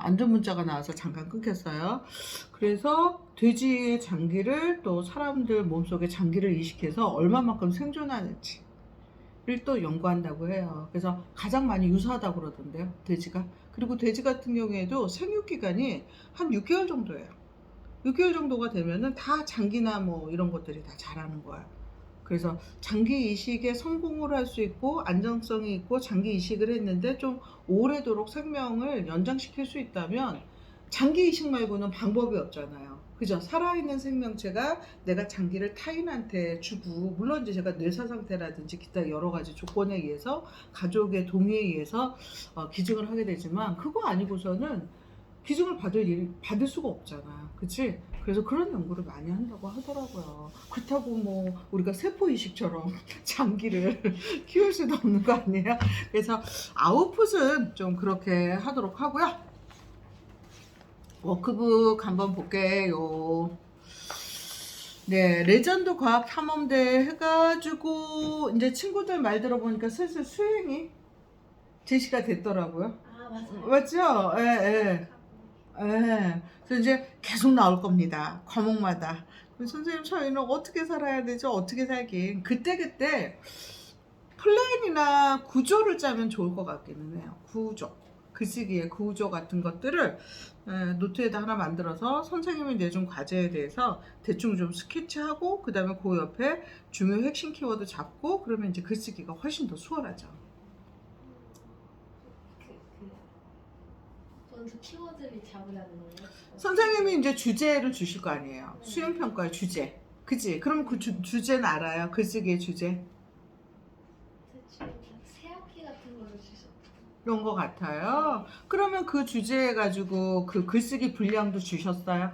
안전 문자가 나와서 잠깐 끊겼어요. 그래서 돼지의 장기를 또 사람들 몸속에 장기를 이식해서 얼마만큼 생존하는지를 또 연구한다고 해요. 그래서 가장 많이 유사하다고 그러던데요, 돼지가. 그리고 돼지 같은 경우에도 생육기간이 한 6개월 정도예요. 6개월 정도가 되면은 다 장기나 뭐 이런 것들이 다 자라는 거예요. 그래서 장기 이식에 성공을 할 수 있고 안정성이 있고 장기 이식을 했는데 좀 오래도록 생명을 연장시킬 수 있다면 장기 이식 말고는 방법이 없잖아요. 그죠? 살아있는 생명체가 내가 장기를 타인한테 주고, 물론 이제 제가 뇌사 상태라든지 기타 여러 가지 조건에 의해서 가족의 동의에 의해서 기증을 하게 되지만, 그거 아니고서는 기증을 받을 수가 없잖아. 그치? 그래서 그런 연구를 많이 한다고 하더라고요. 그렇다고 뭐 우리가 세포 이식처럼 장기를 키울 수도 없는 거 아니에요? 그래서 아웃풋은 좀 그렇게 하도록 하고요. 워크북 한번 볼게요. 네, 레전드 과학 탐험대 해가지고 이제 친구들 말 들어보니까 슬슬 수행이 제시가 됐더라고요. 아, 맞아요. 맞죠? 예, 예. 예. 그래서 이제 계속 나올 겁니다. 과목마다. 선생님, 저희는 어떻게 살아야 되죠? 어떻게 살긴. 그때그때 플랜이나 구조를 짜면 좋을 것 같기는 해요. 구조. 글쓰기의 구조 같은 것들을 노트에다 하나 만들어서 선생님이 내준 과제에 대해서 대충 좀 스케치하고, 그 다음에 그 옆에 중요 핵심 키워드 잡고, 그러면 이제 글쓰기가 훨씬 더 수월하죠. 저는 그 키워드를 잡으려는 거예요. 선생님이 이제 주제를 주실 거 아니에요. 수행평가의 주제. 그치? 그럼 그 주제는 알아요. 글쓰기의 주제. 대충 새학기 같은 거를 주셨어요. 이런 거 같아요. 그러면 그 주제 가지고 그 글쓰기 분량도 주셨어요?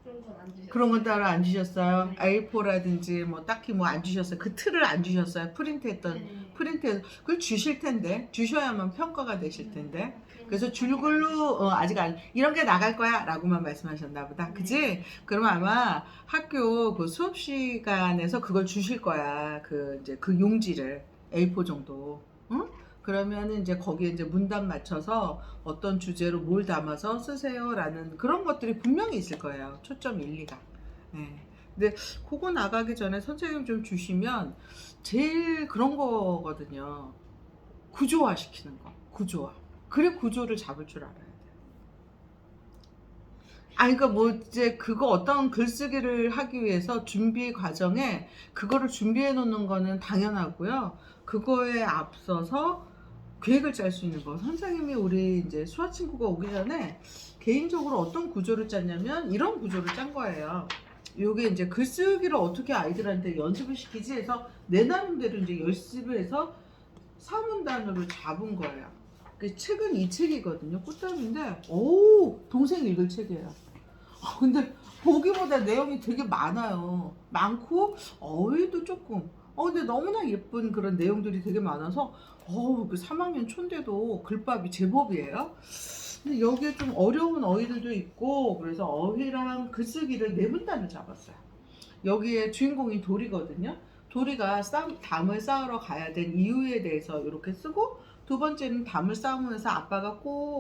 그런 건 안 주셨어요. 그런 건 따로 안 주셨어요? 네. A4라든지 뭐 딱히 뭐 안 주셨어요? 그 틀을 안 주셨어요? 네. 프린트해서 그걸 주실 텐데, 주셔야만 평가가 되실 텐데. 그런 그래서 건 줄글로 아직 안 이런 게 나갈 거야 라고만 말씀하셨나 보다. 그지? 그러면 아마 학교 그 수업 시간에서 그걸 주실 거야. 그 이제 그 용지를 A4 정도. 응? 그러면은 이제 거기에 이제 문단 맞춰서 어떤 주제로 뭘 담아서 쓰세요라는 그런 것들이 분명히 있을 거예요. 초점 일리가. 네. 근데 그거 나가기 전에 선생님 좀 주시면 제일 그런 거거든요. 구조화 시키는 거. 구조화. 그래 구조를 잡을 줄 알아야 돼요. 그러니까 뭐 이제 그거 어떤 글쓰기를 하기 위해서 준비 과정에 그거를 준비해 놓는 거는 당연하고요. 그거에 앞서서 계획을 짤 수 있는 거. 선생님이 우리 이제 수아 친구가 오기 전에 개인적으로 어떤 구조를 짰냐면 이런 구조를 짠 거예요. 요게 이제 글쓰기를 어떻게 아이들한테 연습을 시키지 해서 내 나름대로 이제 연습을 해서 사문단으로 잡은 거예요. 그 책은 이 책이거든요. 꽃담인데, 오, 동생 읽을 책이에요. 근데 보기보다 내용이 되게 많아요. 많고 어휘도 조금. 근데 너무나 예쁜 그런 내용들이 되게 많아서 그 3학년 촌데도 글밥이 제법이에요. 근데 여기에 좀 어려운 어휘들도 있고, 그래서 어휘랑 글쓰기를 네 문단을 잡았어요. 여기에 주인공이 도리거든요. 도리가 담을 쌓으러 가야 된 이유에 대해서 이렇게 쓰고, 두 번째는 담을 쌓으면서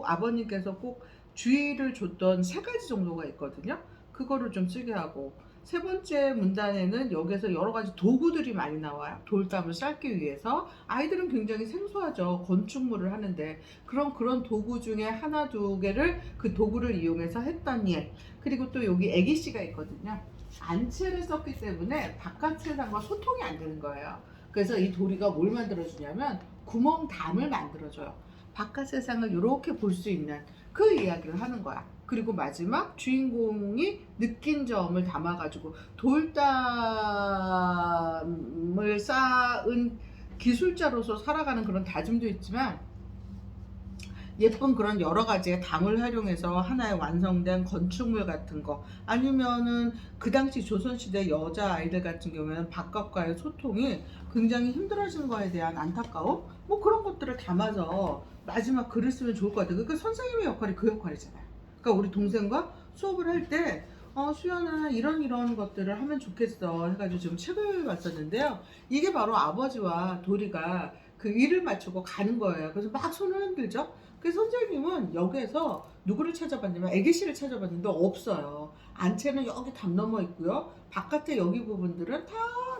아버님께서 꼭 주의를 줬던 세 가지 정도가 있거든요. 그거를 좀 쓰게 하고, 세 번째 문단에는 여기서 여러 가지 도구들이 많이 나와요. 돌담을 쌓기 위해서. 아이들은 굉장히 생소하죠. 건축물을 하는데. 그런 도구 중에 하나, 두 개를 그 도구를 이용해서 했던 일. 그리고 또 여기 애기씨가 있거든요. 안채를 썼기 때문에 바깥 세상과 소통이 안 되는 거예요. 그래서 이 도리가 뭘 만들어주냐면 구멍담을 만들어줘요. 바깥 세상을 이렇게 볼 수 있는 그 이야기를 하는 거야. 그리고 마지막 주인공이 느낀 점을 담아가지고 돌담을 쌓은 기술자로서 살아가는 그런 다짐도 있지만, 예쁜 그런 여러 가지의 담을 활용해서 하나의 완성된 건축물 같은 거, 아니면은 그 당시 조선시대 여자 아이들 같은 경우에는 바깥과의 소통이 굉장히 힘들어진 거에 대한 안타까움, 뭐 그런 것들을 담아서 마지막 글을 쓰면 좋을 것 같아요. 그러니까 선생님의 역할이 그 역할이잖아요. 그러니까 우리 동생과 수업을 할 때 수연아 이런 것들을 하면 좋겠어 해가지고 지금 책을 봤었는데요. 이게 바로 아버지와 도리가 그 일을 마치고 가는 거예요. 그래서 막 손을 흔들죠. 그래서 선생님은 여기에서 누구를 찾아봤냐면 애기씨를 찾아봤는데 없어요. 안채는 여기 담 넘어 있고요. 바깥에 여기 부분들은 다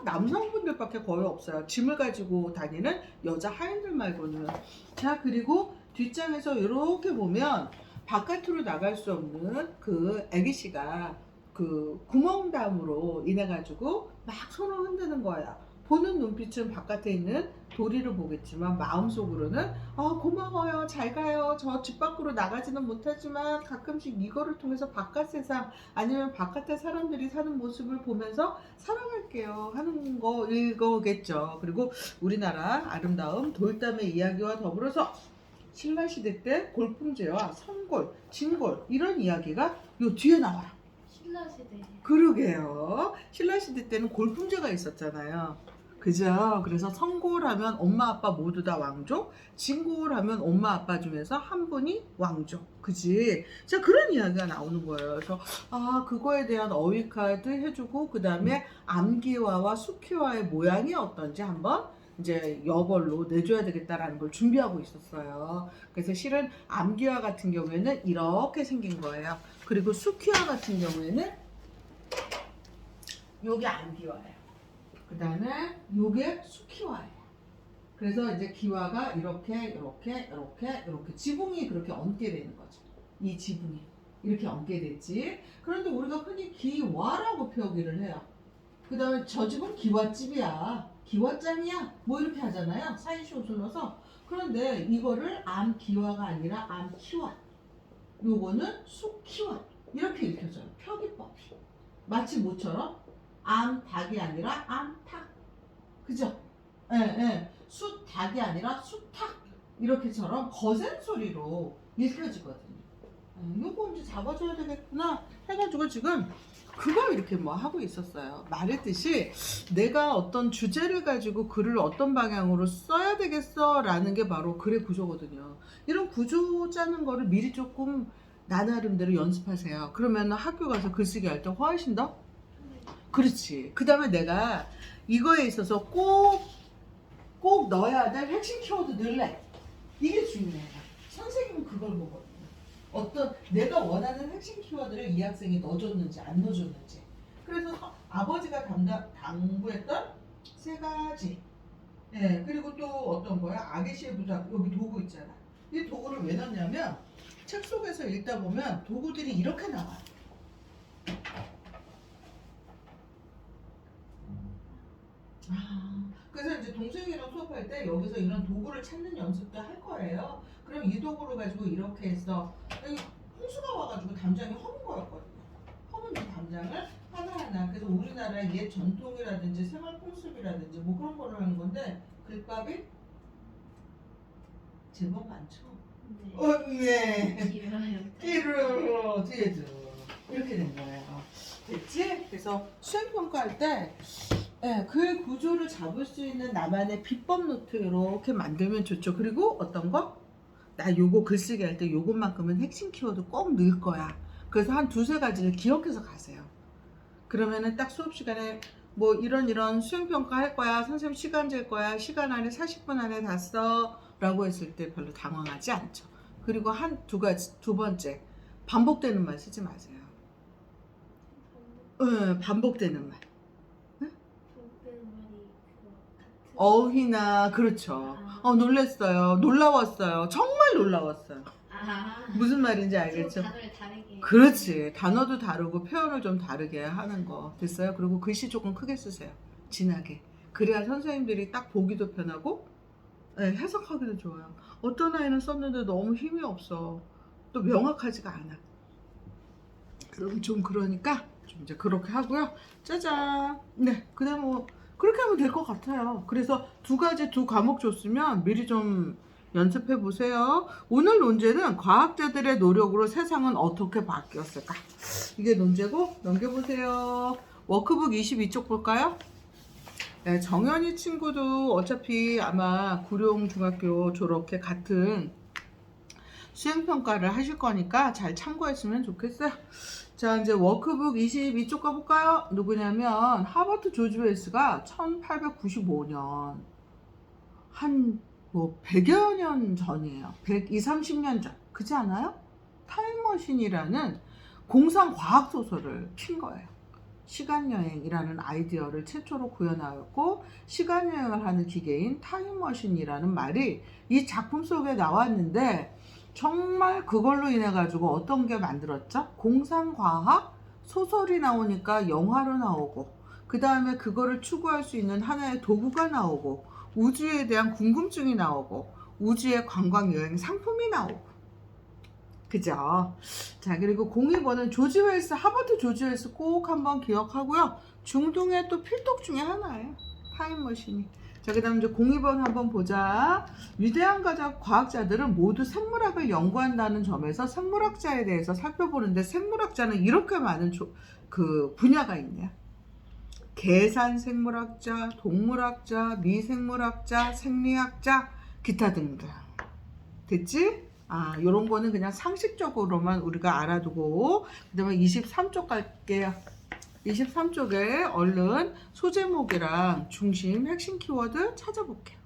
남성분들밖에 거의 없어요. 짐을 가지고 다니는 여자 하인들 말고는. 자, 그리고 뒷장에서 이렇게 보면 바깥으로 나갈 수 없는 그 애기씨가 그 구멍담으로 인해 가지고 막 손을 흔드는 거야. 보는 눈빛은 바깥에 있는 도리를 보겠지만 마음속으로는 고마워요, 잘 가요, 저 집 밖으로 나가지는 못하지만 가끔씩 이거를 통해서 바깥 세상 아니면 바깥에 사람들이 사는 모습을 보면서 사랑할게요 하는 거 이거겠죠. 그리고 우리나라 아름다움 돌담의 이야기와 더불어서 신라시대 때 골품제와 성골, 진골 이런 이야기가 요 뒤에 나와요. 신라시대. 그러게요. 신라시대 때는 골품제가 있었잖아요. 그죠? 그래서 성골하면 엄마 아빠 모두 다 왕족, 진골하면 엄마 아빠 중에서 한 분이 왕족. 그지? 자, 그런 이야기가 나오는 거예요. 그래서 그거에 대한 어휘 카드 해주고 그 다음에 암기화와 수키화의 모양이 어떤지 한번 이제 여벌로 내줘야 되겠다라는 걸 준비하고 있었어요. 그래서 실은 암기화 같은 경우에는 이렇게 생긴 거예요. 그리고 수키화 같은 경우에는 요게 암기화예요. 그 다음에 요게 수키화예요. 그래서 이제 기화가 이렇게 지붕이 그렇게 얹게 되는 거죠. 이 지붕이 이렇게 얹게 됐지. 그런데 우리가 흔히 기화라고 표기를 해요. 그 다음에 저 집은 기와집이야, 기와장이야 뭐 이렇게 하잖아요. 사인시옷을 넣어서. 그런데 이거를 암기화가 아니라 암키화, 요거는 수키화 이렇게 읽혀져요. 표기법이 마치 뭐처럼 암닭이 아니라 암탉, 그죠? 예. 수닭이 아니라 수탉 이렇게처럼 거센 소리로 읽혀지거든요. 요거 이제 잡아줘야 되겠구나 해가지고 지금 그걸 이렇게 뭐 하고 있었어요. 말했듯이 내가 어떤 주제를 가지고 글을 어떤 방향으로 써야 되겠어 라는 게 바로 글의 구조거든요. 이런 구조 짜는 거를 미리 조금 나 나름대로 연습하세요. 그러면 학교 가서 글쓰기 할 때 훨씬 더 그렇지. 그 다음에 내가 이거에 있어서 꼭 넣어야 될 핵심 키워드 넣을래. 이게 중요해요. 선생님은 그걸 보거든요. 어떤 내가 원하는 핵심 키워드를 이 학생이 넣어줬는지 안 넣어줬는지. 그래서 아버지가 당부했던 세 가지. 예, 그리고 또 어떤 거야? 아기씨의 부작. 여기 도구 있잖아. 이 도구를 왜 넣냐면 책 속에서 읽다 보면 도구들이 이렇게 나와요. 그래서 이제 동생이랑 수업할 때 여기서 이런 도구를 찾는 연습도 할 거예요. 그럼 이 도구를 가지고 이렇게 해서 여기 홍수가 와가지고 담장이 허문 거였거든요. 허문 이 담장을 하나하나. 그래서 우리나라 옛 전통이라든지 생활 풍습이라든지 뭐 그런 거를 하는 건데 글밥이 제법 많죠. 네. 네. 기화 형태. 끼르 뒤에도 이렇게 된 거예요. 됐지? 그래서 수행평가할 때 글 구조를 잡을 수 있는 나만의 비법 노트 이렇게 만들면 좋죠. 그리고 어떤 거? 나 요거 글쓰기 할 때 요것만큼은 핵심 키워드 꼭 넣을 거야. 그래서 한 두세 가지를 기억해서 가세요. 그러면은 딱 수업 시간에 뭐 이런 수행평가 할 거야. 선생님 시간 잴 거야. 시간 안에 40분 안에 다 써. 라고 했을 때 별로 당황하지 않죠. 그리고 두 번째, 반복되는 말 쓰지 마세요. 반복되는 말. 반복되는 말이 그거 같은. 어휘나, 그렇죠. 놀랬어요. 놀라웠어요. 정말 놀라웠어요. 무슨 말인지 알겠죠? 단어를 다르게. 그렇지. 단어도 다르고 표현을 좀 다르게 하는 거. 됐어요? 그리고 글씨 조금 크게 쓰세요. 진하게. 그래야 선생님들이 딱 보기도 편하고 해석하기도 좋아요. 어떤 아이는 썼는데 너무 힘이 없어. 또 명확하지가 않아. 그럼 좀 그러니까 좀 이제 그렇게 하고요. 짜잔. 네, 그다음 뭐 그렇게 하면 될 것 같아요. 그래서 두 과목 줬으면 미리 좀 연습해 보세요. 오늘 논제는 과학자들의 노력으로 세상은 어떻게 바뀌었을까? 이게 논제고 넘겨보세요. 워크북 22쪽 볼까요? 네, 정연이 친구도 어차피 아마 구룡중학교 졸업해 같은 수행평가를 하실 거니까 잘 참고했으면 좋겠어요. 자, 이제 워크북 22쪽 가볼까요? 누구냐면 하버트 조지 웰스가 1895년 한 뭐 100여 년 전이에요. 120, 30년 전. 그렇지 않아요? 타임머신이라는 공상 과학 소설을 핀 거예요. 시간여행이라는 아이디어를 최초로 구현하였고 시간여행을 하는 기계인 타임머신이라는 말이 이 작품 속에 나왔는데 정말 그걸로 인해 가지고 어떤 게 만들었죠? 공상과학 소설이 나오니까 영화로 나오고 그 다음에 그거를 추구할 수 있는 하나의 도구가 나오고 우주에 대한 궁금증이 나오고 우주의 관광여행 상품이 나오고 그죠? 자, 그리고 02번은 조지 웰스, 하버드 조지 웰스 꼭 한번 기억하고요. 중동의 또 필독 중에 하나예요. 타임머신이. 자, 그 다음 이제 02번 한번 보자. 위대한 과학자들은 모두 생물학을 연구한다는 점에서 생물학자에 대해서 살펴보는데 생물학자는 이렇게 많은 그 분야가 있네요. 계산 생물학자, 동물학자, 미생물학자, 생리학자, 기타 등등. 됐지? 요런 거는 그냥 상식적으로만 우리가 알아두고 그 다음에 23쪽 갈게요. 23쪽에 얼른 소제목이랑 중심 핵심 키워드 찾아볼게요.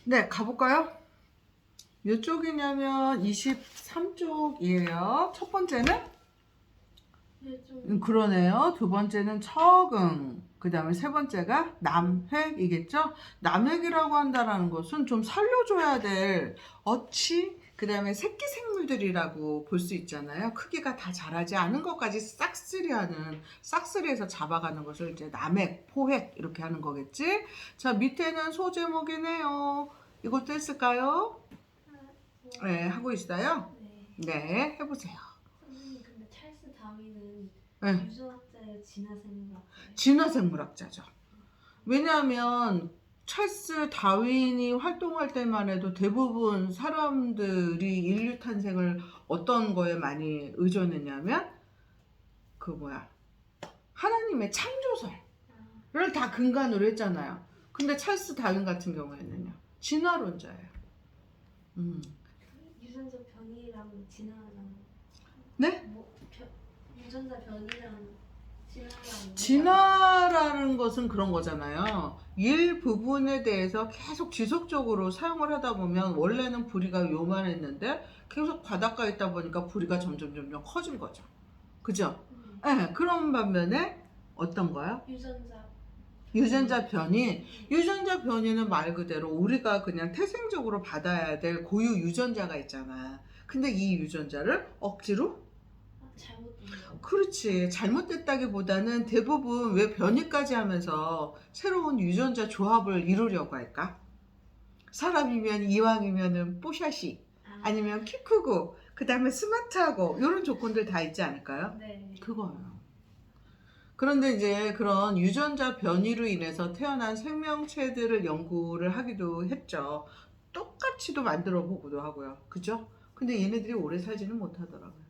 네, 가볼까요? 몇 쪽이냐면 23쪽이에요. 첫 번째는 그러네요. 두 번째는 처금, 그 다음에 세 번째가 남획이겠죠. 남획이라고 한다는 것은 좀 살려줘야 될 어치, 그 다음에 새끼 생물들이라고 볼 수 있잖아요. 크기가 다 자라지 않은 것까지 싹쓸이하는, 싹쓸이해서 잡아가는 것을 이제 남획, 포획 이렇게 하는 거겠지. 자, 밑에는 소제목이네요. 이것도 했을까요? 네, 하고 있어요. 네, 해보세요. 선생님 근데 찰스 다윈은 네. 유전학자예요, 진화생물학자예요? 진화생물학자죠. 왜냐하면 찰스 다윈이 활동할 때만 해도 대부분 사람들이 인류 탄생을 어떤 거에 많이 의존했냐면 하나님의 창조설을 다 근간으로 했잖아요. 근데 찰스 다윈 같은 경우에는요 진화론자예요. 유전자 변이랑 진화랑 네? 유전자 변이랑 진화랑 진화라는 것은 그런 거잖아요. 일부분에 대해서 계속 지속적으로 사용을 하다 보면 원래는 부리가 요만했는데 계속 바닷가에 있다 보니까 부리가 점점 커진 거죠. 그죠? 네, 그런 반면에 어떤 거요? 유전자 변이. 유전자 변이는 말 그대로 우리가 그냥 태생적으로 받아야 될 고유 유전자가 있잖아. 근데 이 유전자를 억지로 잘못된 그렇지. 잘못됐다기보다는 대부분 왜 변이까지 하면서 새로운 유전자 조합을 이루려고 할까? 사람이면 이왕이면은 뽀샤시 아니면 키 크고 그 다음에 스마트하고 이런 조건들 다 있지 않을까요? 네. 그거예요. 그런데 이제 그런 유전자 변이로 인해서 태어난 생명체들을 연구를 하기도 했죠. 똑같이도 만들어 보기도 하고요. 그죠? 근데 얘네들이 오래 살지는 못하더라고요.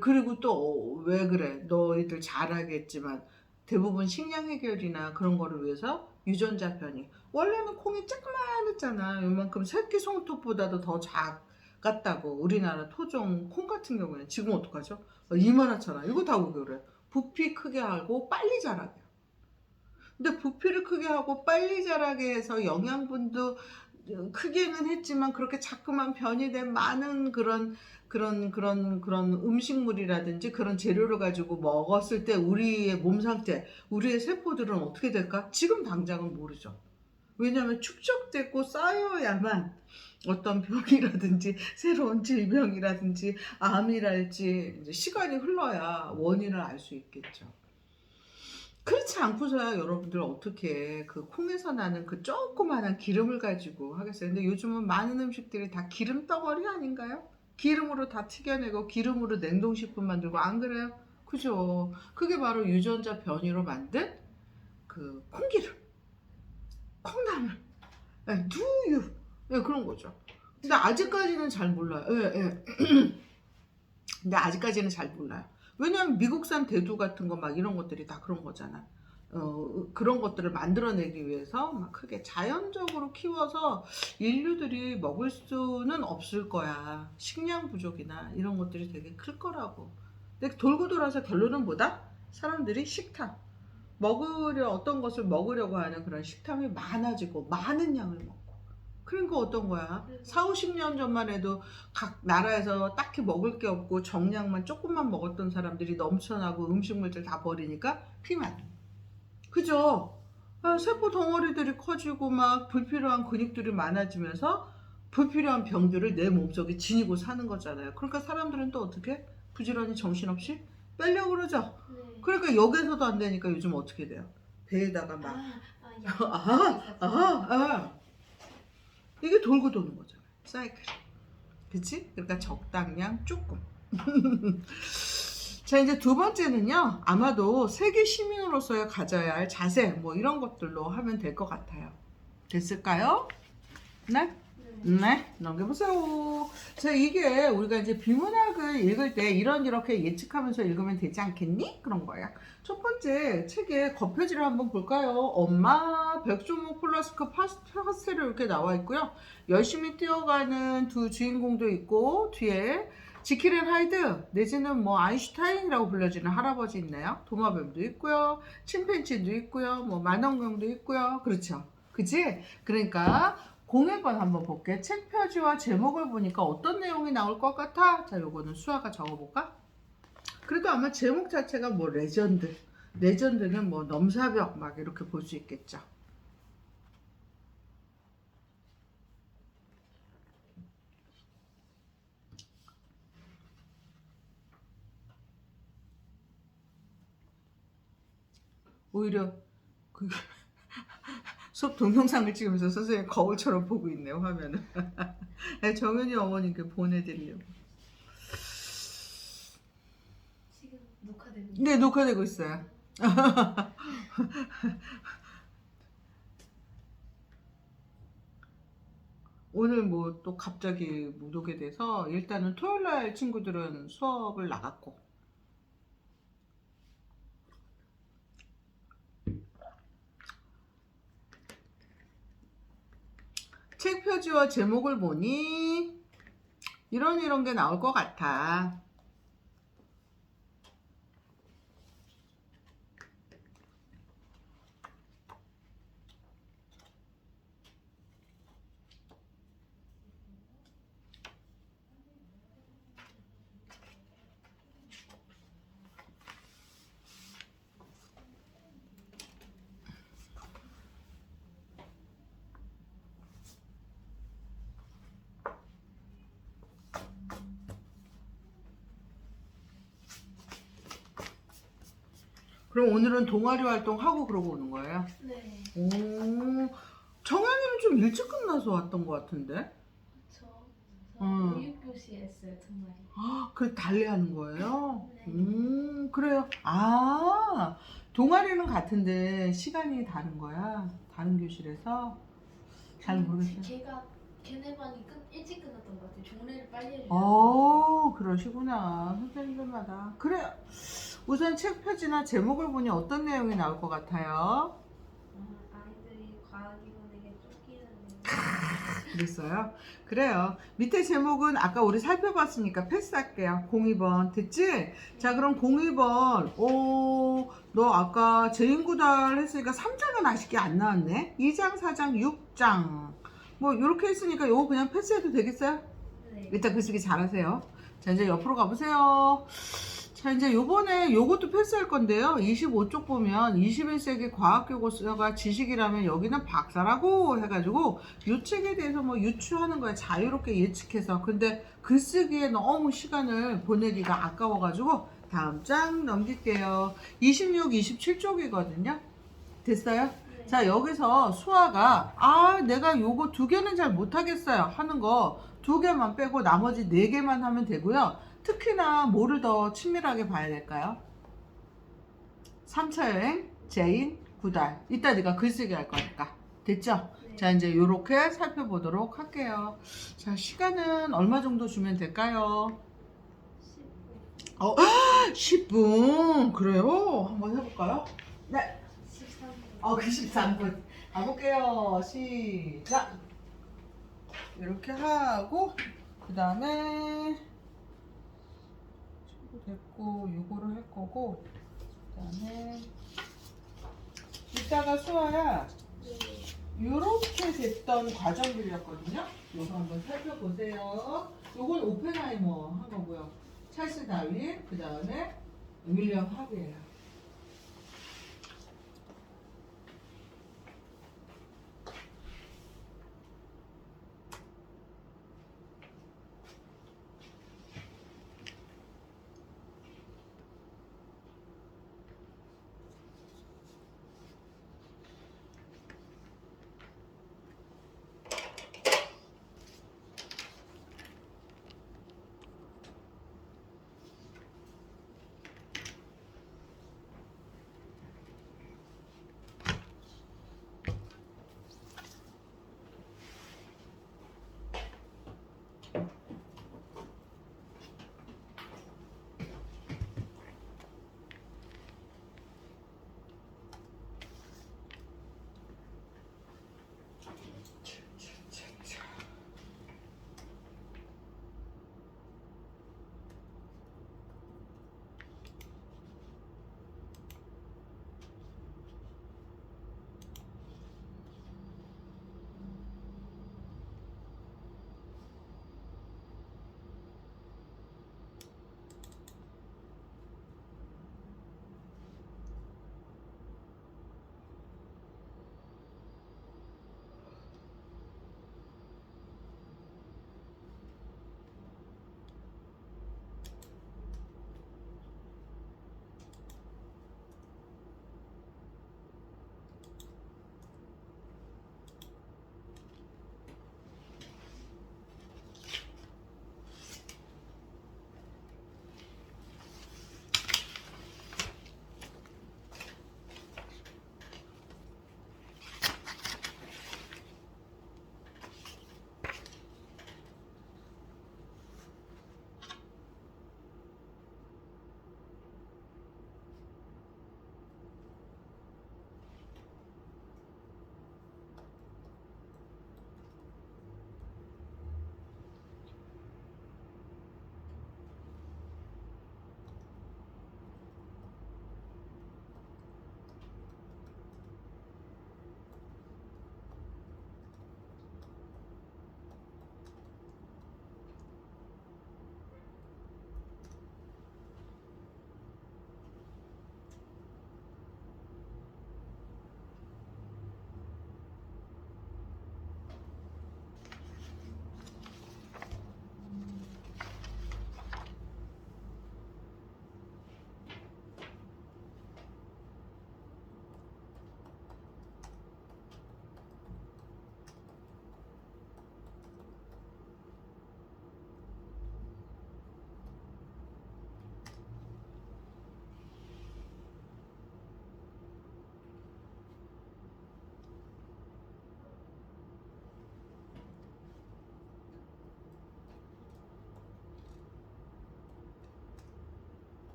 그리고 또 왜 그래? 너희들 잘 알겠지만 대부분 식량 해결이나 그런 거를 위해서 유전자 변이. 원래는 콩이 조그만했잖아. 요만큼 새끼 송이톱보다도 더 작았다고. 우리나라 토종 콩 같은 경우에는 지금 어떡하죠? 이만하잖아. 이거 다 왜 그래? 부피 크게 하고 빨리 자라게. 근데 부피를 크게 하고 빨리 자라게 해서 영양분도 크게는 했지만 그렇게 자꾸만 변이된 많은 그런 음식물이라든지 그런 재료를 가지고 먹었을 때 우리의 몸 상태, 우리의 세포들은 어떻게 될까? 지금 당장은 모르죠. 왜냐하면 축적되고 쌓여야만 어떤 병이라든지 새로운 질병이라든지 암이랄지 이제 시간이 흘러야 원인을 알 수 있겠죠. 그렇지 않고서야 여러분들 어떻게 그 콩에서 나는 그 조그마한 기름을 가지고 하겠어요. 근데 요즘은 많은 음식들이 다 기름 덩어리 아닌가요? 기름으로 다 튀겨내고 기름으로 냉동식품 만들고 안 그래요? 그죠? 그게 바로 유전자 변이로 만든 그 콩기름, 콩나물, 예, 두유, 예, 그런 거죠. 근데 아직까지는 잘 몰라요. 예, 예. 근데 아직까지는 잘 몰라요. 왜냐면 미국산 대두 같은 거 막 이런 것들이 다 그런 거잖아. 그런 것들을 만들어내기 위해서 막 크게 자연적으로 키워서 인류들이 먹을 수는 없을 거야. 식량 부족이나 이런 것들이 되게 클 거라고. 근데 돌고 돌아서 결론은 뭐다? 사람들이 식탐. 어떤 것을 먹으려고 하는 그런 식탐이 많아지고 많은 양을 먹고. 그러니까 어떤 거야? 4, 50년 전만 해도 각 나라에서 딱히 먹을 게 없고 정량만 조금만 먹었던 사람들이 넘쳐나고 음식물들 다 버리니까 비만. 그죠? 세포 덩어리들이 커지고 막 불필요한 근육들이 많아지면서 불필요한 병들을 내 몸속에 지니고 사는 거잖아요. 그러니까 사람들은 또 어떻게? 부지런히 정신없이 빼려고 그러죠. 네. 그러니까 역에서도 안 되니까 요즘 어떻게 돼요? 배에다가 막 아, 이게 돌고 도는 거잖아요. 사이클. 그치? 그러니까 적당량 조금. 자, 이제 두 번째는요. 아마도 세계 시민으로서의 가져야 할 자세, 뭐 이런 것들로 하면 될 것 같아요. 됐을까요? 네? 네, 넘겨보세요. 자, 이게 우리가 이제 비문학을 읽을 때 이렇게 예측하면서 읽으면 되지 않겠니? 그런 거야. 첫 번째 책의 겉표지를 한번 볼까요? 엄마, 백조목 플라스크 파스텔이 이렇게 나와 있고요. 열심히 뛰어가는 두 주인공도 있고, 뒤에 지킬 앤 하이드 내지는 뭐 아인슈타인이라고 불려지는 할아버지 있네요. 도마뱀도 있고요. 침팬지도 있고요. 뭐 만원경도 있고요. 그렇죠. 그치? 그러니까 공예권 한번 볼게. 책 표지와 제목을 보니까 어떤 내용이 나올 것 같아? 자, 요거는 수아가 적어볼까? 그래도 아마 제목 자체가 뭐 레전드는 뭐 넘사벽 막 이렇게 볼 수 있겠죠. 오히려 그 수업 동영상을 찍으면서 선생님 거울처럼 보고 있네요, 화면을. 정은이 어머님께 보내드리려고. 지금 녹화되고 네, 녹화되고 있어요. 오늘 뭐 또 갑자기 못 오게 돼서 일단은 토요일날 친구들은 수업을 나갔고. 책 표지와 제목을 보니 이런 게 나올 것 같아. 그럼 오늘은 동아리 활동하고 그러고 오는 거예요? 네. 오, 정현이는 좀 일찍 끝나서 왔던 것 같은데? 저 교육교실 했어요, 두 마리. 그 달래하는 거예요? 네. 그래요. 아, 동아리는 같은데 시간이 다른 거야? 다른 교실에서? 잘 모르겠어요. 걔네 반이 일찍 끝났던 것 같아요. 종례를 빨리 해주셔서. 그러시구나. 선생님들마다. 그래. 우선 책 표지나 제목을 보니 어떤 내용이 나올 것 같아요? 아이들이 과학이론에게 쫓기는 그랬어요? 그래요. 밑에 제목은 아까 우리 살펴봤으니까 패스할게요. 02번. 됐지? 자, 그럼 02번. 너 아까 제인구달 했으니까 3장은 아쉽게 안 나왔네? 2장, 4장, 6장. 뭐, 이렇게 했으니까 요거 그냥 패스해도 되겠어요? 네. 일단 글쓰기 잘하세요. 자, 이제 옆으로 가보세요. 자, 이제 요번에 요것도 패스할 건데요. 25쪽 보면 21세기 과학교과서가 지식이라면 여기는 박사라고 해가지고 요 책에 대해서 뭐 유추하는 거야. 자유롭게 예측해서. 근데 글쓰기에 너무 시간을 보내기가 아까워가지고 다음 장 넘길게요. 26, 27쪽이거든요. 됐어요? 네. 자, 여기서 수아가 내가 요거 두 개는 잘 못하겠어요 하는 거 두 개만 빼고 나머지 네 개만 하면 되고요. 특히나 뭐를 더 친밀하게 봐야 될까요? 3차 여행, 제인, 구달. 이따 네가 글쓰기 할 거니까. 됐죠? 네. 자, 이제 요렇게 살펴보도록 할게요. 자, 시간은 얼마 정도 주면 될까요? 10분. 10분. 그래요? 한번 해볼까요? 네. 13분. 13분. 가볼게요. 시작. 이렇게 하고, 그 다음에, 됐고, 요거를 할 거고, 그 다음에, 이따가 수아야, 네. 요렇게 됐던 과정들이었거든요. 요거 한번 살펴보세요. 요건 오펜하이머 한 거고요. 찰스 다윈, 그 다음에 윌리엄 하비예요.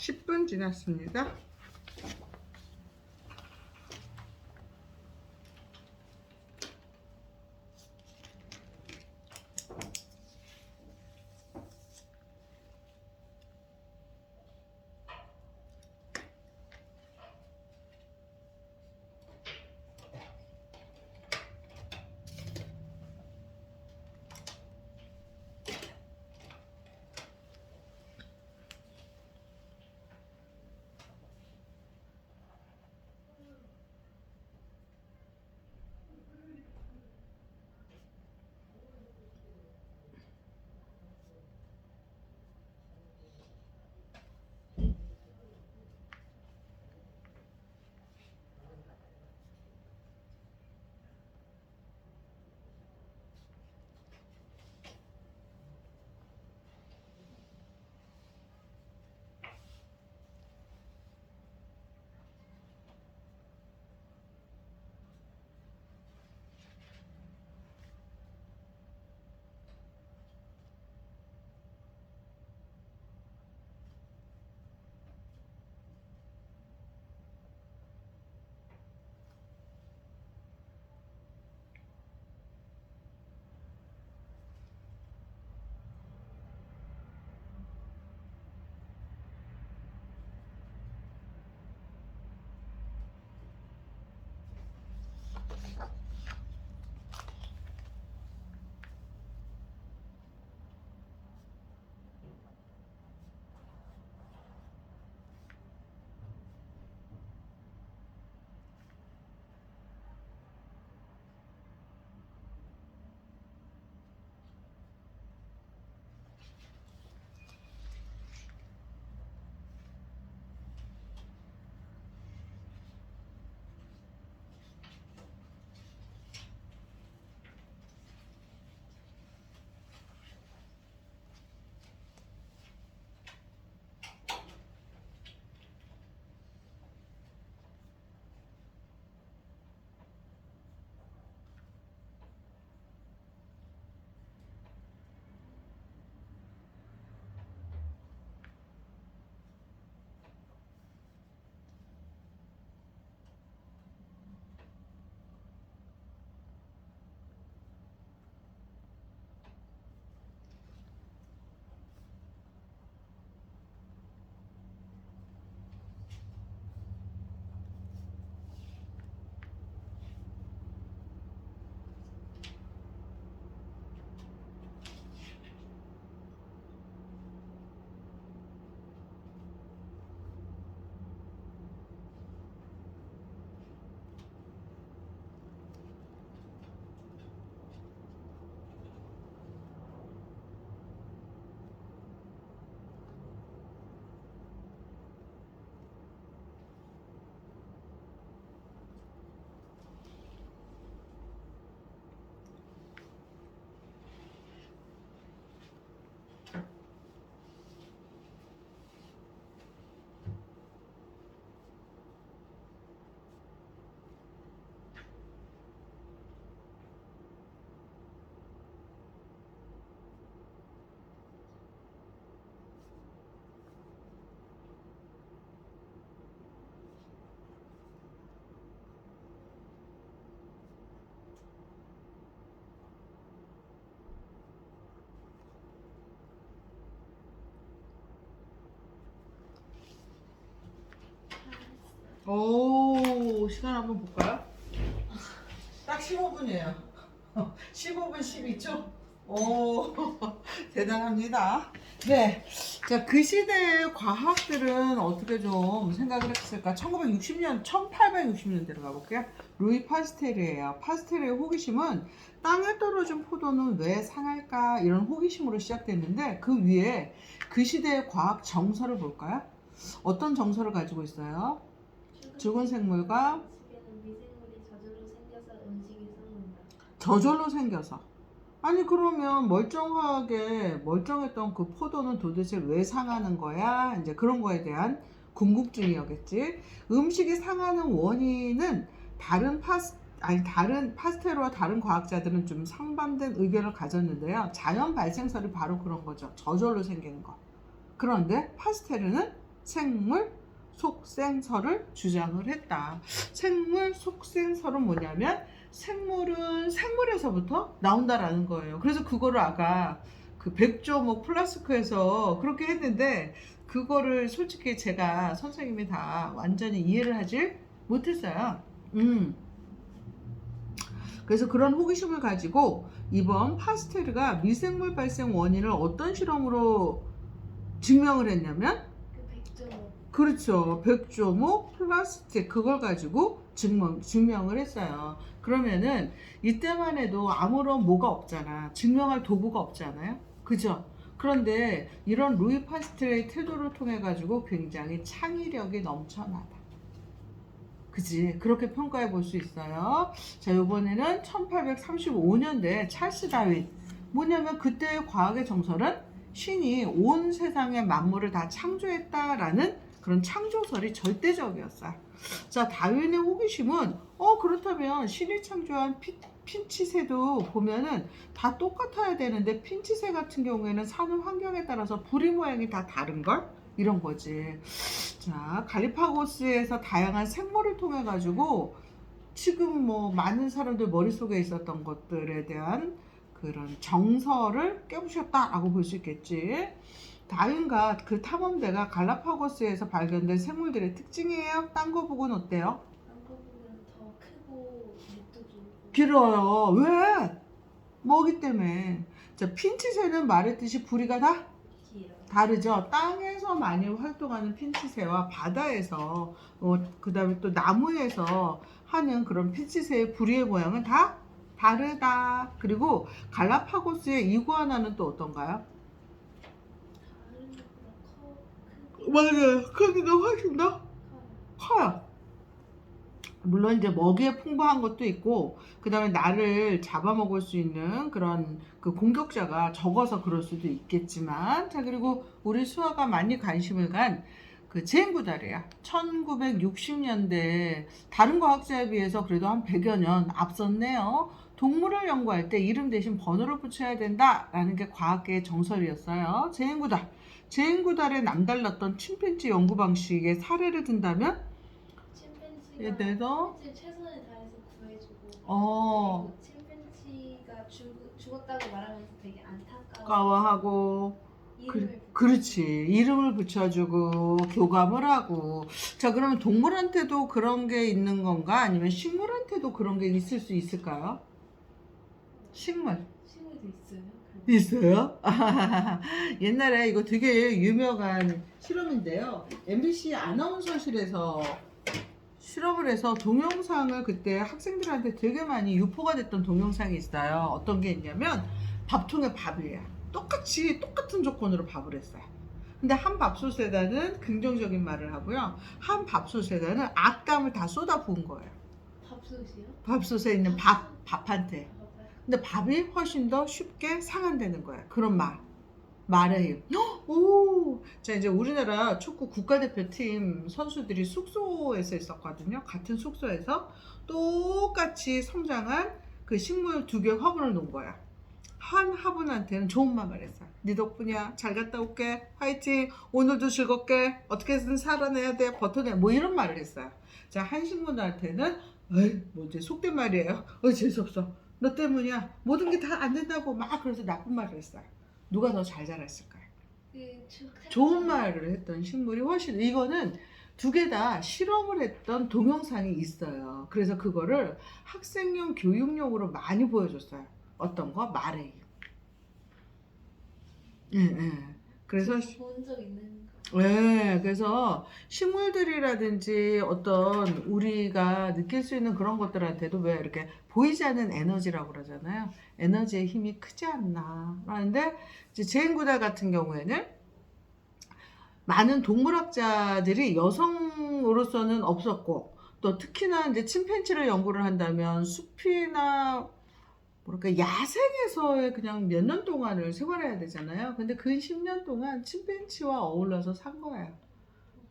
10분 지났습니다. 오, 시간 한번 볼까요? 딱 15분이에요. 15분 12초? 오, 대단합니다. 네. 자, 그 시대의 과학들은 어떻게 좀 생각을 했을까? 1960년, 1860년대로 가볼게요. 루이 파스텔이에요. 파스텔의 호기심은 땅에 떨어진 포도는 왜 상할까? 이런 호기심으로 시작됐는데 그 위에 그 시대의 과학 정서를 볼까요? 어떤 정서를 가지고 있어요? 죽은 생물과 음식에는 미생물이 저절로 생겨서 음식이 썩는다. 저절로 생겨서. 아니 그러면 멀쩡했던 그 포도는 도대체 왜 상하는 거야? 이제 그런 거에 대한 궁금증이었겠지. 음식이 상하는 원인은 다른 파스테르와 다른 과학자들은 좀 상반된 의견을 가졌는데요. 자연 발생설이 바로 그런 거죠. 저절로 생기는 거. 그런데 파스테르는 생물 속생설을 주장을 했다. 생물 속생설은 뭐냐면 생물은 생물에서부터 나온다라는 거예요. 그래서 그거를 아까 그 백조목 플라스크에서 그렇게 했는데 그거를 솔직히 제가 선생님이 다 완전히 이해를 하지 못했어요. 그래서 그런 호기심을 가지고 이번 파스테르가 미생물 발생 원인을 어떤 실험으로 증명을 했냐면 그 백조 그렇죠. 백조목 플라스틱 그걸 가지고 증명을 했어요. 그러면은 이때만 해도 아무런 뭐가 없잖아. 증명할 도구가 없잖아요. 그죠? 그런데 이런 루이 파스테르의 태도를 통해 가지고 굉장히 창의력이 넘쳐나다. 그지? 그렇게 평가해 볼 수 있어요. 자, 이번에는 1835년대 찰스 다윈. 뭐냐면 그때의 과학의 정설은 신이 온 세상의 만물을 다 창조했다라는 그런 창조설이 절대적이었어요. 자, 다윈의 호기심은 그렇다면 신이 창조한 핀치새도 보면은 다 똑같아야 되는데 핀치새 같은 경우에는 사는 환경에 따라서 부리 모양이 다 다른 걸? 이런 거지. 자, 갈리파고스에서 다양한 생물을 통해 가지고 지금 뭐 많은 사람들 머릿속에 있었던 것들에 대한 그런 정설을 깨부셨다라고 볼 수 있겠지. 다윈과 그 탐험대가 갈라파고스에서 발견된 생물들의 특징이에요. 딴 거 보고는 어때요? 한국은 더 크고 밑도 길고 길어요. 왜? 먹이 때문에. 자, 핀치새는 말했듯이 부리가 다 길어요. 다르죠. 땅에서 많이 활동하는 핀치새와 바다에서 그 다음에 또 나무에서 하는 그런 핀치새의 부리의 모양은 다 다르다. 그리고 갈라파고스의 이구아나는 또 어떤가요? 다른 것보다 크고 맞아요. 크기가 훨씬 더 커요. 커요. 물론 이제 먹이에 풍부한 것도 있고 그 다음에 나를 잡아먹을 수 있는 그런 그 공격자가 적어서 그럴 수도 있겠지만 자 그리고 우리 수아가 많이 관심을 간 그 제인구달이야 1960년대 다른 과학자에 비해서 그래도 한 100여 년 앞섰네요. 동물을 연구할 때 이름 대신 번호를 붙여야 된다라는 게 과학계의 정설이었어요. 제인구달에 남달랐던 침팬지 연구 방식의 사례를 든다면 침팬지가 예를 들어서 침팬지 최선을 다해서 구해주고 어 그리고 침팬지가 죽었다고 말하면서 되게 안타까워 까워하고 이름을 그렇지 이름을 붙여주고 교감을 하고 자 그러면 동물한테도 그런 게 있는 건가 아니면 식물한테도 그런 게 있을 수 있을까요? 식물 식물도 있어요. 있어요? 옛날에 이거 되게 유명한 실험인데요. MBC 아나운서실에서 실험을 해서 동영상을 그때 학생들한테 되게 많이 유포가 됐던 동영상이 있어요. 어떤 게 있냐면 밥통에 밥이에요. 똑같은 조건으로 밥을 했어요. 근데 한 밥솥에다는 긍정적인 말을 하고요. 한 밥솥에다는 악담을 다 쏟아 부은 거예요. 밥솥이요? 밥솥에 있는 밥한테. 근데 밥이 훨씬 더 쉽게 상한다는 거예요. 그런 말의 힘. 오! 자, 이제 우리나라 축구 국가대표팀 선수들이 숙소에서 있었거든요. 같은 숙소에서 똑같이 성장한 그 식물 2개 화분을 놓은 거야. 한 화분한테는 좋은 말 말했어. 네 덕분이야. 잘 갔다 올게. 화이팅. 오늘도 즐겁게. 어떻게든 살아내야 돼. 버텨내. 뭐 이런 말을 했어요. 자, 한 식물한테는 에이, 뭐 이제 속된 말이에요. 재수없어. 너 때문이야. 모든 게 다 안 된다고 막 그래서 나쁜 말을 했어요. 누가 더 잘 자랐을까요? 좋은 말을 했던 식물이 훨씬 이거는 2개 다 실험을 했던 동영상이 있어요. 그래서 그거를 학생용 교육용으로 많이 보여줬어요. 어떤 거? 말의 힘. 예. 그래서 본 적 있는 거. 네, 그래서 식물들이라든지 어떤 우리가 느낄 수 있는 그런 것들한테도 왜 이렇게 보이지 않는 에너지라고 그러잖아요. 에너지의 힘이 크지 않나. 하는데 이제 제인구달 같은 경우에는 많은 동물학자들이 여성으로서는 없었고 또 특히나 이제 침팬지를 연구를 한다면 숲이나 뭐랄까 야생에서의 그냥 몇 년 동안을 생활해야 되잖아요. 근데 그 10년 동안 침팬지와 어울러서 산 거예요.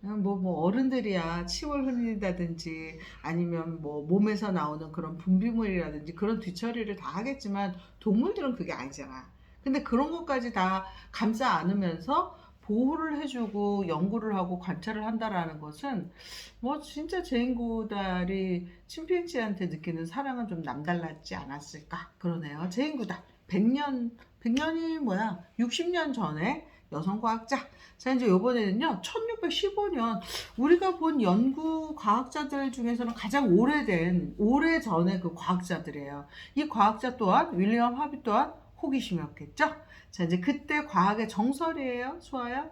그냥 뭐 어른들이야 침을 흘린다든지 아니면 뭐 몸에서 나오는 그런 분비물이라든지 그런 뒤처리를 다 하겠지만 동물들은 그게 아니잖아. 근데 그런 것까지 다 감싸 안으면서 보호를 해주고 연구를 하고 관찰을 한다라는 것은 뭐 진짜 제인구달이 침팬지한테 느끼는 사랑은 좀 남달랐지 않았을까 그러네요. 제인구달 100년이 뭐야 60년 전에 여성 과학자. 자, 이제 요번에는요 1615년 우리가 본 연구 과학자들 중에서는 가장 오래전의 그 과학자들이에요. 이 과학자 또한 윌리엄 하비 또한 호기심이었겠죠. 자, 이제 그때 과학의 정설이에요. 수아야.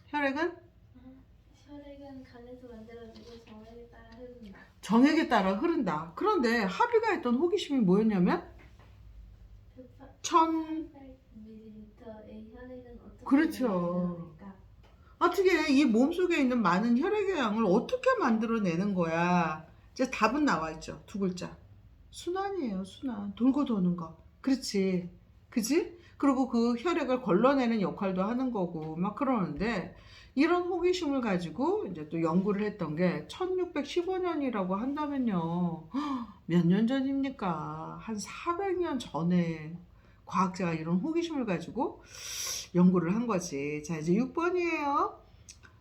혈액은 혈액은 간에서 만들어지고 정액에 따라 흐른다. 정액에 따라 흐른다. 그런데 하비가 했던 호기심이 뭐였냐면 800ml의 혈액은 어떻게 그렇죠. 만들어질까? 어떻게 이 몸속에 있는 많은 혈액의 양을 어떻게 만들어내는 거야? 이제 답은 나와 있죠. 두 글자. 순환이에요. 순환. 돌고 도는 거. 그렇지. 그지? 그리고 그 혈액을 걸러내는 역할도 하는 거고 막 그러는데 이런 호기심을 가지고 이제 또 연구를 했던 게 1615년이라고 한다면요. 몇 년 전입니까? 한 400년 전에 과학자가 이런 호기심을 가지고 연구를 한 거지. 자, 이제 6번이에요.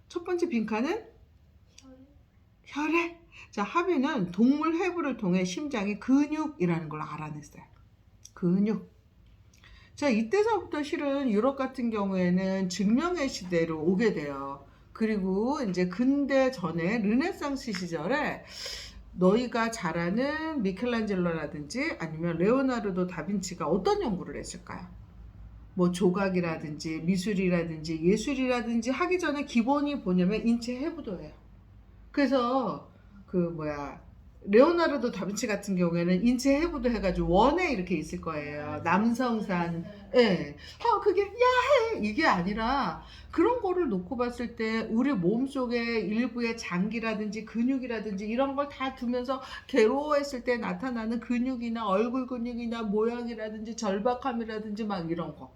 첫 번째 빈칸은 혈액. 자, 하비는 동물 해부를 통해 심장의 근육이라는 걸 알아냈어요. 근육. 자, 이때서부터 실은 유럽 같은 경우에는 증명의 시대로 오게 돼요. 그리고 이제 근대 전에 르네상스 시절에 너희가 잘 아는 미켈란젤로라든지 아니면 레오나르도 다빈치가 어떤 연구를 했을까요? 뭐 조각이라든지 미술이라든지 예술이라든지 하기 전에 기본이 뭐냐면 인체 해부도예요. 그래서 그 뭐야 레오나르도 다빈치 같은 경우에는 인체 해부도 해가지고 원에 이렇게 있을 거예요. 남성산. 예. 그게 야해 이게 아니라 그런 거를 놓고 봤을 때 우리 몸속에 일부의 장기라든지 근육이라든지 이런 걸 다 두면서 괴로워했을 때 나타나는 근육이나 얼굴 근육이나 모양이라든지 절박함이라든지 막 이런 거.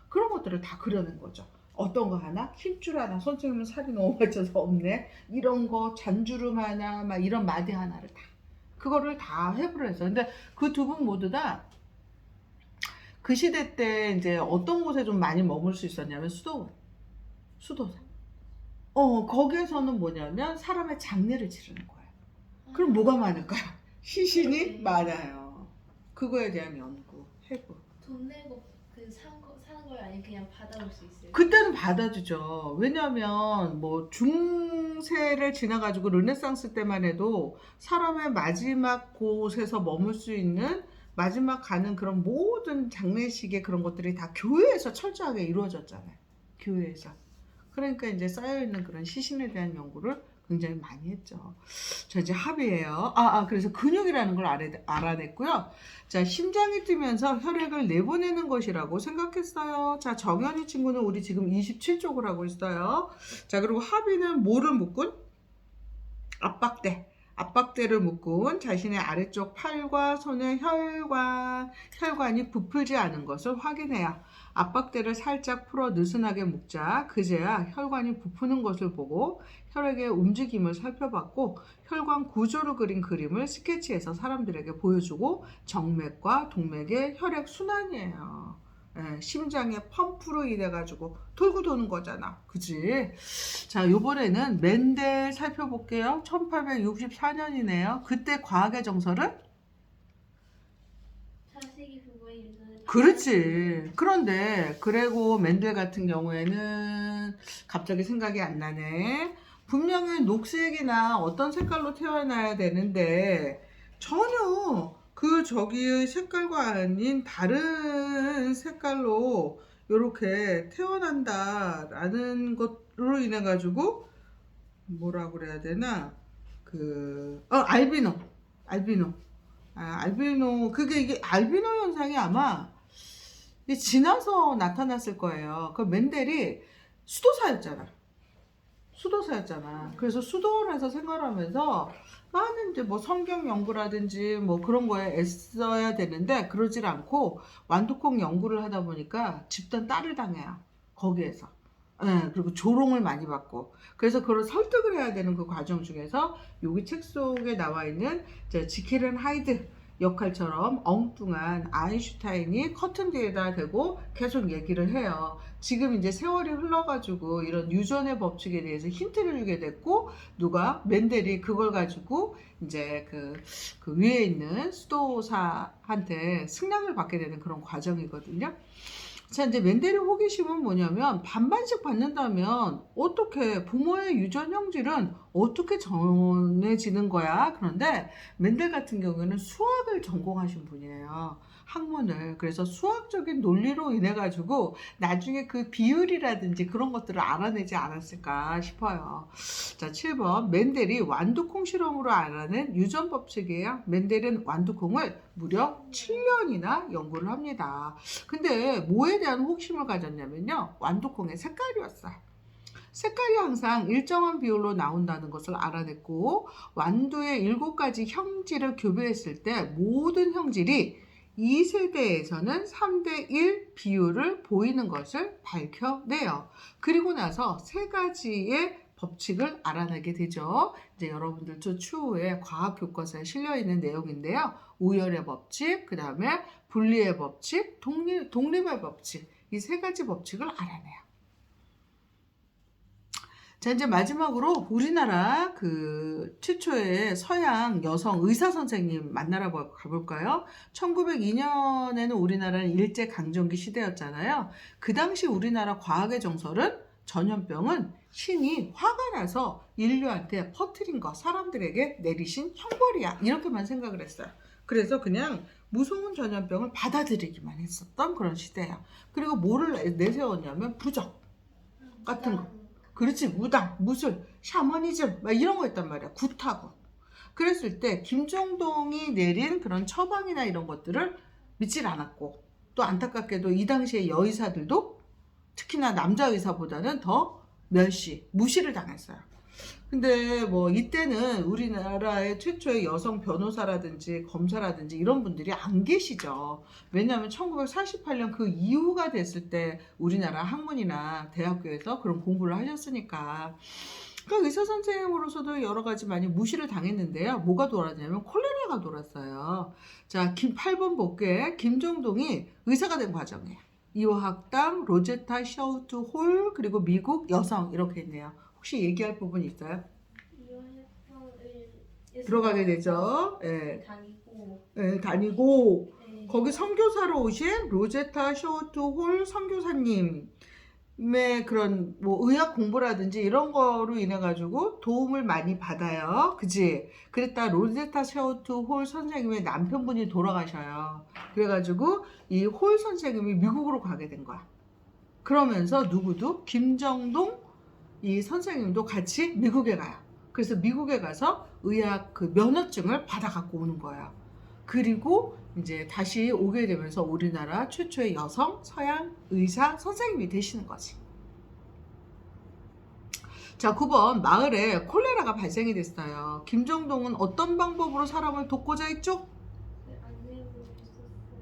그런 것들을 다 그려낸 거죠. 어떤 거 하나? 힘줄 하나. 선생님은 살이 너무 맞춰서 없네. 이런 거 잔주름 하나 막 이런 마디 하나를 다 그거를 다 해부를 했어. 근데 그 두 분 모두 다 그 시대 때 이제 어떤 곳에 좀 많이 머물 수 있었냐면 수도사. 거기에서는 뭐냐면 사람의 장례를 치르는 거예요. 그럼 뭐가 많을까요? 시신이 많아요. 그거에 대한 연구, 해부. 돈 내고 그 사는 걸 아니면 그냥 받아올 수 있어요? 그때는 받아주죠. 왜냐하면 뭐 중세를 지나가지고 르네상스 때만 해도 사람의 마지막 곳에서 머물 수 있는 마지막 가는 그런 모든 장례식의 그런 것들이 다 교회에서 철저하게 이루어졌잖아요. 교회에서. 그러니까 이제 쌓여있는 그런 시신에 대한 연구를 굉장히 많이 했죠. 자, 이제 합의예요. 그래서 근육이라는 걸 알아냈고요. 자, 심장이 뛰면서 혈액을 내보내는 것이라고 생각했어요. 자, 정연이 친구는 우리 지금 27쪽을 하고 있어요. 자, 그리고 합의는 뭐를 묶은? 압박대를 묶은 자신의 아래쪽 팔과 손의 혈관이 부풀지 않은 것을 확인해요. 압박대를 살짝 풀어 느슨하게 묶자 그제야 혈관이 부푸는 것을 보고 혈액의 움직임을 살펴봤고 혈관 구조를 그린 그림을 스케치해서 사람들에게 보여주고 정맥과 동맥의 혈액 순환이에요. 심장의 펌프로 인해 가지고 돌고 도는 거잖아. 그치? 자, 요번에는 멘델 살펴볼게요. 1864년이네요. 그때 과학의 정설은? 자식이 부모의 유전을 그렇지. 그런데 그레고 멘델 같은 경우에는 갑자기 생각이 안 나네. 분명히 녹색이나 어떤 색깔로 태어나야 되는데 전혀 그 저기의 색깔과 아닌 다른 색깔로 이렇게 태어난다라는 것으로 인해 가지고 뭐라 그래야 되나 알비노 그게 이게 알비노 현상이 아마 이게 지나서 나타났을 거예요. 그 멘델이 수도사였잖아. 그래서 수도원에서 생활하면서 많은 이제 뭐 성경 연구라든지 뭐 그런 거에 애써야 되는데 그러질 않고 완두콩 연구를 하다 보니까 집단 딸을 당해요. 거기에서. 그리고 조롱을 많이 받고 그래서 그걸 설득을 해야 되는 그 과정 중에서 여기 책 속에 나와 있는 지킬 앤 하이드 역할처럼 엉뚱한 아인슈타인이 커튼 뒤에다 대고 계속 얘기를 해요. 지금 이제 세월이 흘러가지고 이런 유전의 법칙에 대해서 힌트를 주게 됐고, 누가 맨델이 그걸 가지고 이제 그 위에 있는 수도사한테 승낙을 받게 되는 그런 과정이거든요. 자, 이제 맨델의 호기심은 뭐냐면, 반반씩 받는다면 어떻게 부모의 유전 형질은 어떻게 전해지는 거야? 그런데 맨델 같은 경우에는 수학을 전공하신 분이에요. 학문을. 그래서 수학적인 논리로 인해 가지고 나중에 그 비율이라든지 그런 것들을 알아내지 않았을까 싶어요. 자, 7번. 맨델이 완두콩 실험으로 알아낸 유전 법칙이에요. 맨델은 완두콩을 무려 7년이나 연구를 합니다. 근데 뭐에 대한 호기심을 가졌냐면요, 완두콩의 색깔이었어요. 색깔이 항상 일정한 비율로 나온다는 것을 알아냈고, 완두의 7가지 형질을 교배했을 때 모든 형질이 2세대에서는 3대1 비율을 보이는 것을 밝혀내요. 그리고 나서 3가지의 법칙을 알아내게 되죠. 이제 여러분들도 추후에 과학 교과서에 실려 있는 내용인데요. 우열의 법칙, 그 다음에 분리의 법칙, 독립의 법칙, 이 3가지 법칙을 알아내요. 자, 이제 마지막으로 우리나라 그 최초의 서양 여성 의사 선생님 만나러 가볼까요? 1902년에는 우리나라는 일제강점기 시대였잖아요. 그 당시 우리나라 과학의 정설은 전염병은 신이 화가 나서 인류한테 퍼뜨린 거, 사람들에게 내리신 형벌이야, 이렇게만 생각을 했어요. 그래서 그냥 무서운 전염병을 받아들이기만 했었던 그런 시대야. 그리고 뭐를 내세웠냐면 부적 같은 거. 그렇지, 무당, 무술, 샤머니즘 막 이런 거였단 말이야. 굿하고. 그랬을 때 김정동이 내린 그런 처방이나 이런 것들을 믿질 않았고, 또 안타깝게도 이 당시에 여의사들도 특히나 남자 의사보다는 더 무시를 당했어요. 근데 뭐 이때는 우리나라의 최초의 여성 변호사라든지 검사라든지 이런 분들이 안 계시죠. 왜냐하면 1948년 그 이후가 됐을 때 우리나라 학문이나 대학교에서 그런 공부를 하셨으니까. 그 의사 선생님으로서도 여러 가지 많이 무시를 당했는데요. 뭐가 돌았냐면 콜레라가 돌았어요. 자, 8번 볼게. 김정동이 의사가 된 과정이에요. 이화학당, 로제타 샤우트 홀, 그리고 미국 여성 이렇게 있네요. 혹시 얘기할 부분 있어요? 들어가게 되죠. 예. 다니고 네. 거기 선교사로 오신 로제타 샤우트 홀 선교사님의 그런 뭐 의학 공부라든지 이런 거로 인해 가지고 도움을 많이 받아요. 그지? 그랬다 로제타 샤우트 홀 선생님의 남편분이 돌아가셔요. 그래가지고 이 홀 선생님이 미국으로 가게 된 거야. 그러면서 누구도 김정동 이 선생님도 같이 미국에 가요. 그래서 미국에 가서 의학 그 면허증을 받아 갖고 오는 거예요. 그리고 이제 다시 오게 되면서 우리나라 최초의 여성 서양 의사 선생님이 되시는 거지. 자, 9번. 마을에 콜레라가 발생이 됐어요. 김정동은 어떤 방법으로 사람을 돕고자 했죠?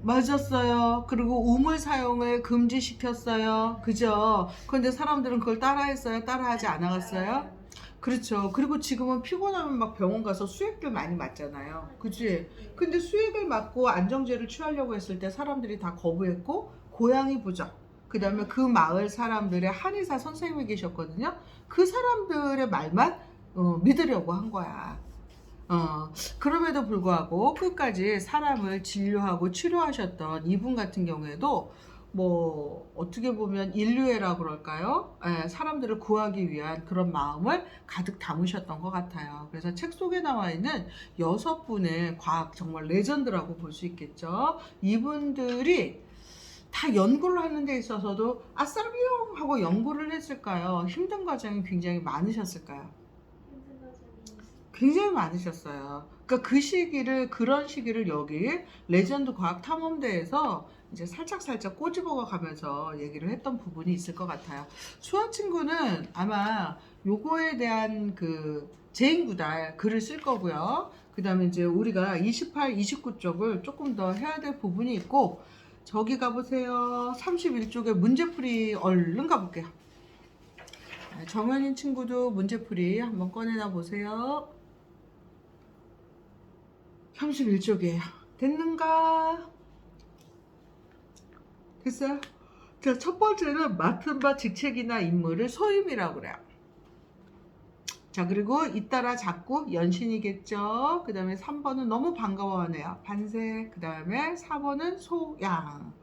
맞았어요. 그리고 우물 사용을 금지시켰어요. 그죠? 그런데 사람들은 그걸 따라했어요? 따라하지 않았어요? 그렇죠. 그리고 지금은 피곤하면 막 병원 가서 수액들 많이 맞잖아요. 그치? 근데 수액을 맞고 안정제를 취하려고 했을 때 사람들이 다 거부했고, 고양이 부적, 그 다음에 그 마을 사람들의 한의사 선생님이 계셨거든요. 그 사람들의 말만 믿으려고 한 거야. 그럼에도 불구하고 끝까지 사람을 진료하고 치료하셨던 이분 같은 경우에도 뭐 어떻게 보면 인류애라 그럴까요? 예, 사람들을 구하기 위한 그런 마음을 가득 담으셨던 것 같아요. 그래서 책 속에 나와 있는 6분의 과학 정말 레전드라고 볼 수 있겠죠. 이분들이 다 연구를 하는 데 있어서도 아싸비용 하고 연구를 했을까요? 힘든 과정이 굉장히 많으셨을까요? 굉장히 많으셨어요. 그러니까 그런 시기를 여기 레전드 과학 탐험대에서 이제 살짝 꼬집어 가면서 얘기를 했던 부분이 있을 것 같아요. 수아 친구는 아마 요거에 대한 그 제인구달 글을 쓸 거고요. 그 다음에 이제 우리가 28, 29쪽을 조금 더 해야 될 부분이 있고, 저기 가보세요. 31쪽에 문제풀이 얼른 가볼게요. 정현인 친구도 문제풀이 한번 꺼내나 보세요. 31쪽이에요. 됐는가? 됐어요? 자, 첫 번째는 맡은 바 직책이나 임무를 소임이라고 그래요. 자, 그리고 잇따라 자꾸 연신이겠죠. 그 다음에 3번은 너무 반가워하네요. 반세. 그 다음에 4번은 소양.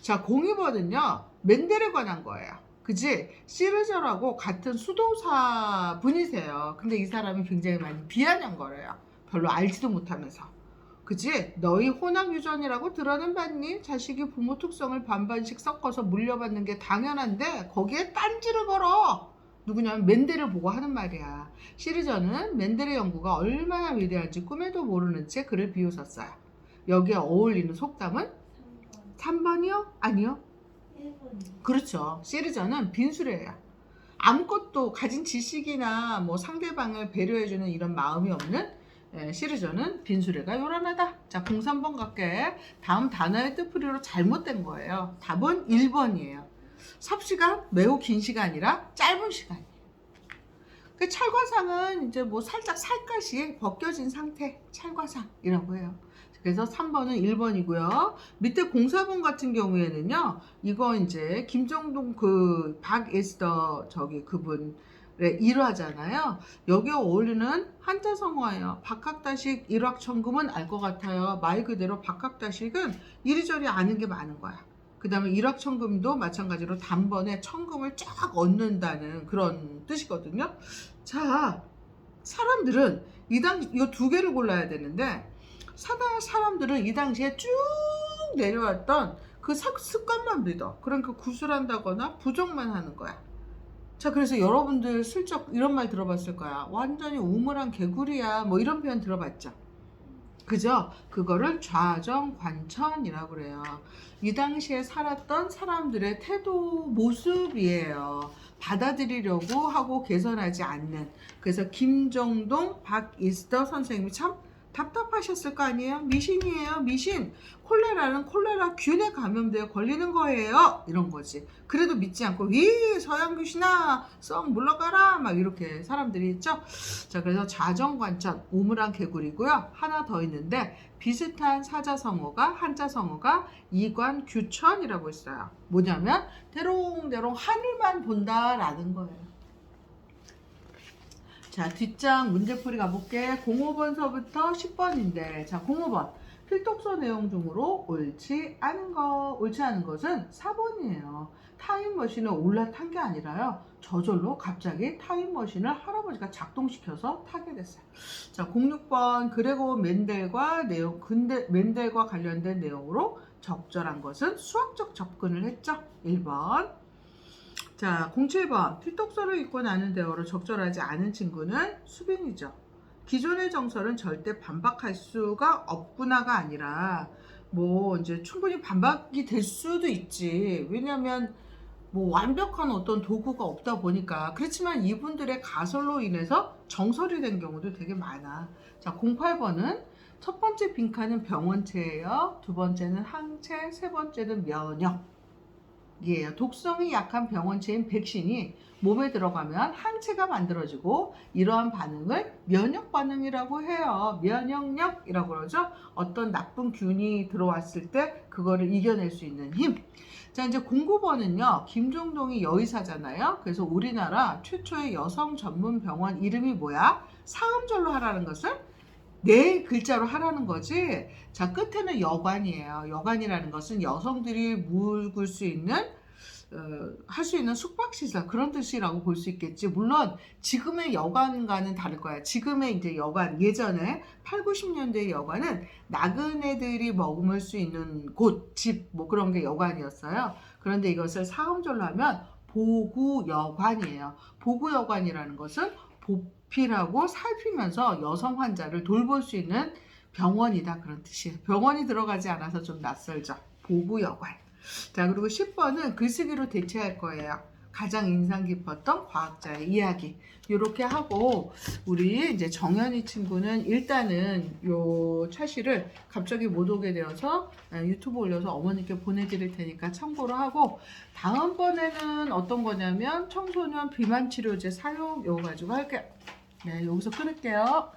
자, 02번은요. 멘델에 관한 거예요. 그지? 시르저라고 같은 수도사 분이세요. 근데 이 사람이 굉장히 많이 비아냥거려요. 별로 알지도 못하면서. 그지? 너희 호남유전이라고 들어는 봤니? 자식이 부모 특성을 반반씩 섞어서 물려받는 게 당연한데 거기에 딴지를 걸어. 누구냐면 멘델을 보고 하는 말이야. 시리저는 멘델의 연구가 얼마나 위대한지 꿈에도 모르는 채 그를 비웃었어요. 여기에 어울리는 속담은 3번. 3번이요? 아니요. 1번이요. 그렇죠. 시리저는 빈수레예요. 아무것도 가진 지식이나 뭐 상대방을 배려해주는 이런 마음이 없는 시리저는 빈수레가 요란하다. 자, 03번 갈게. 다음 단어의 뜻풀이로 잘못된 거예요. 답은 1번이에요. 삽시간 매우 긴 시간이라 짧은 시간이에요. 그 찰과상은 이제 뭐 살짝 살갗이 벗겨진 상태, 찰과상이라고 해요. 그래서 3번은 1번이고요. 밑에 04번 같은 경우에는요, 이거 이제 김정동 그 박에스더 저기 그분의 일화잖아요. 여기에 어울리는 한자 성어예요. 박학다식 일확천금은 알 것 같아요. 말 그대로 박학다식은 이리저리 아는 게 많은 거야. 그 다음에 일확천금도 마찬가지로 단번에 천금을 쫙 얻는다는 그런 뜻이거든요. 자, 사람들은 이거 두 개를 골라야 되는데 사람들은 이 당시에 쭉 내려왔던 그 습관만 믿어. 그러니까 구술한다거나 부정만 하는 거야. 자, 그래서 여러분들 슬쩍 이런 말 들어봤을 거야. 완전히 우물한 개구리야. 뭐 이런 표현 들어봤죠? 그죠? 그거를 좌정관천이라고 그래요. 이 당시에 살았던 사람들의 태도 모습이에요. 받아들이려고 하고 개선하지 않는. 그래서 김정동, 박이스더 선생님이 참 답답하셨을 거 아니에요? 미신이에요, 미신. 콜레라는 콜레라균에 감염되어 걸리는 거예요. 이런 거지. 그래도 믿지 않고 이 서양 귀신아 썩 물러가라 막 이렇게 사람들이 있죠. 자, 그래서 좌정관천 우물한 개구리고요. 하나 더 있는데 비슷한 사자성어가 한자성어가 이관규천이라고 있어요. 뭐냐면 대롱대롱 하늘만 본다라는 거예요. 자, 뒷장 문제풀이 가볼게. 05번서부터 10번인데, 자, 05번. 필독서 내용 중으로 옳지 않은 것은 4번이에요. 타임머신에 올라탄 게 아니라요. 저절로 갑자기 타임머신을 할아버지가 작동시켜서 타게 됐어요. 자, 06번. 그레고 멘델과 관련된 내용으로 적절한 것은 수학적 접근을 했죠. 1번. 자, 07번. 필독서를 읽고 나눈 대화로 적절하지 않은 친구는 수빈이죠. 기존의 정설은 절대 반박할 수가 없구나가 아니라 뭐 이제 충분히 반박이 될 수도 있지. 왜냐면 뭐 완벽한 어떤 도구가 없다 보니까. 그렇지만 이분들의 가설로 인해서 정설이 된 경우도 되게 많아. 자, 08번은 첫 번째 빈칸은 병원체예요. 두 번째는 항체, 세 번째는 면역. 예, 독성이 약한 병원체인 백신이 몸에 들어가면 항체가 만들어지고 이러한 반응을 면역 반응이라고 해요. 면역력이라고 그러죠. 어떤 나쁜 균이 들어왔을 때 그거를 이겨낼 수 있는 힘. 자, 이제 09번은요. 김종동이 여의사잖아요. 그래서 우리나라 최초의 여성 전문 병원 이름이 뭐야? 사음절로 하라는 것은 네 글자로 하라는 거지. 자, 끝에는 여관이에요. 여관이라는 것은 여성들이 묵을 수 있는 할 수 있는 숙박시설 그런 뜻이라고 볼 수 있겠지. 물론 지금의 여관과는 다를 거야. 지금의 이제 여관, 예전에 8, 90년대의 여관은 나그네들이 머물 수 있는 곳, 집 뭐 그런 게 여관이었어요. 그런데 이것을 사음절로 하면 보구여관이에요. 보구여관이라는 것은 보필하고 살피면서 여성 환자를 돌볼 수 있는 병원이다 그런 뜻이에요. 병원이 들어가지 않아서 좀 낯설죠. 보구여관. 자, 그리고 10번은 글쓰기로 대체할 거예요. 가장 인상 깊었던 과학자의 이야기. 이렇게 하고 우리 이제 정연이 친구는 일단은 요 차시를 갑자기 못 오게 되어서 유튜브 올려서 어머니께 보내드릴 테니까 참고로 하고 다음번에는 어떤 거냐면 청소년 비만 치료제 사용 요거 가지고 할게요. 네, 여기서 끊을게요.